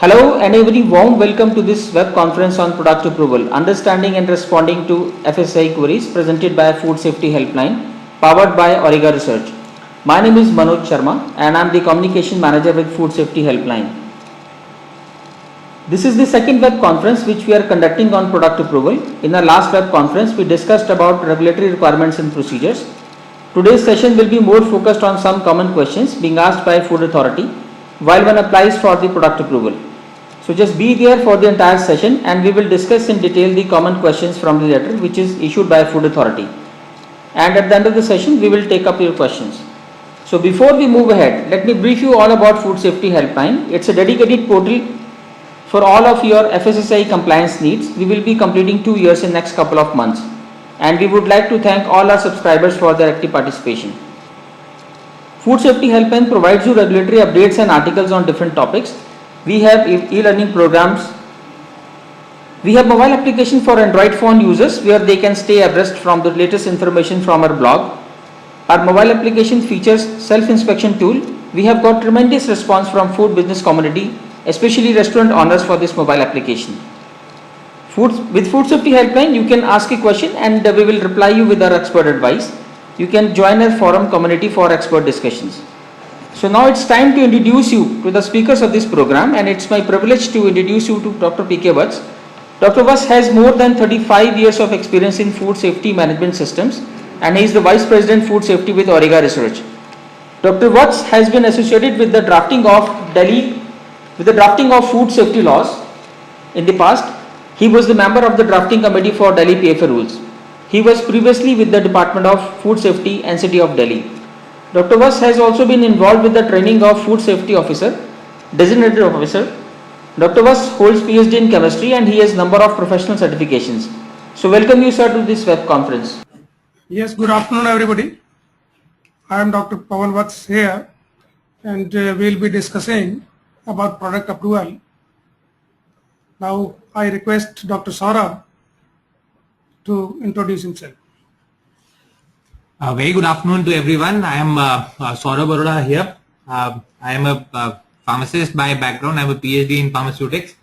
Hello and a very warm welcome to this web conference on product approval, understanding and responding to FSI queries presented by Food Safety Helpline powered by Auriga Research. My name is Manoj Sharma and I am the Communication Manager with Food Safety Helpline. This is the second web conference which we are conducting on product approval. In our last web conference, we discussed about regulatory requirements and procedures. Today's session will be more focused on some common questions being asked by Food Authority while one applies for the product approval. So just be there for the entire session and we will discuss in detail the common questions from the letter which is issued by Food Authority. And at the end of the session, we will take up your questions. So before we move ahead, let me brief you all about Food Safety Helpline. It's a dedicated portal for all of your FSSAI compliance needs. We will be completing 2 years in next couple of months. And we would like to thank all our subscribers for their active participation. Food Safety Helpline provides you regulatory updates and articles on different topics. We have e-learning programs. We have mobile application for Android phone users where they can stay abreast from the latest information from our blog. Our mobile application features self-inspection tool. We have got tremendous response from food business community, especially restaurant owners for this mobile application. With Food Safety Helpline, you can ask a question and we will reply you with our expert advice. You can join our forum community for expert discussions. So now it's time to introduce you to the speakers of this program, and it's my privilege to introduce you to Dr. P.K. Vats. Dr. Vats has more than 35 years of experience in food safety management systems and he is the Vice President Food Safety with Auriga Research. Dr. Vats has been associated with the drafting of food safety laws in the past. He was the member of the drafting committee for Delhi PFA rules. He was previously with the Department of Food Safety and City of Delhi. Dr. Vats has also been involved with the training of food safety officer, designated officer. Dr. Vats holds PhD in chemistry and he has number of professional certifications. So welcome you, sir, to this web conference. Yes, good afternoon everybody. I am Dr. Pawan Vats here and we will be discussing about product approval. Now I request Dr. Saurabh to introduce himself. Very good afternoon to everyone. I am Saurabh Arora here. I am a pharmacist by background. I have a PhD in pharmaceutics,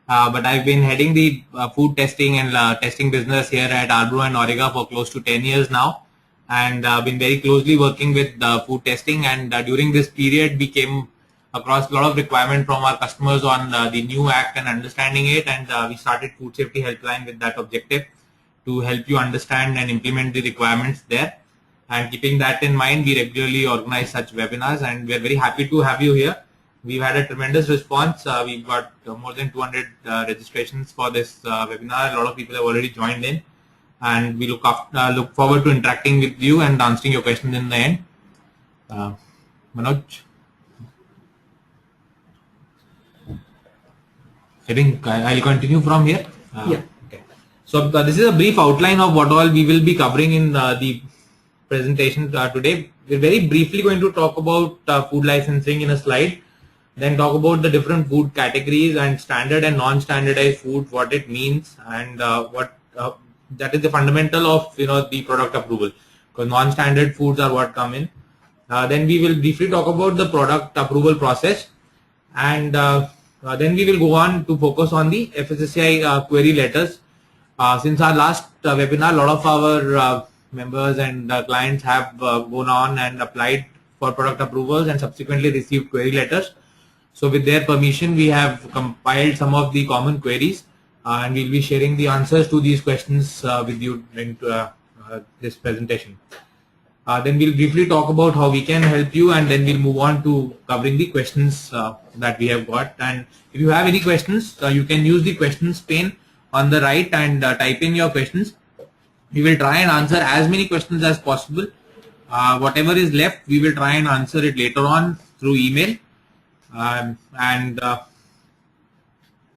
but I've been heading the food testing and testing business here at Arbro and Auriga for close to 10 years now, and been very closely working with food testing. And during this period, we came across a lot of requirement from our customers on the new act and understanding it, and we started Food Safety Helpline with that objective to help you understand and implement the requirements there. And keeping that in mind, we regularly organize such webinars and we are very happy to have you here. We've had a tremendous response. We've got more than 200 registrations for this webinar. A lot of people have already joined in and we look forward to interacting with you and answering your questions in the end. Manoj? I think I'll continue from here. Yeah. Okay. So this is a brief outline of what all we will be covering in the presentation today. We're very briefly going to talk about food licensing in a slide, then talk about the different food categories and standard and non-standardized food, what it means, and what that is the fundamental of the product approval, because non-standard foods are what come in. Then we will briefly talk about the product approval process, and then we will go on to focus on the FSSAI query letters. Since our last webinar, a lot of our members and clients have gone on and applied for product approvals and subsequently received query letters. So with their permission, we have compiled some of the common queries and we'll be sharing the answers to these questions with you in this presentation. Then we'll briefly talk about how we can help you, and then we'll move on to covering the questions that we have got. And if you have any questions, you can use the questions pane on the right and type in your questions. We will try and answer as many questions as possible. Whatever is left, we will try and answer it later on through email. And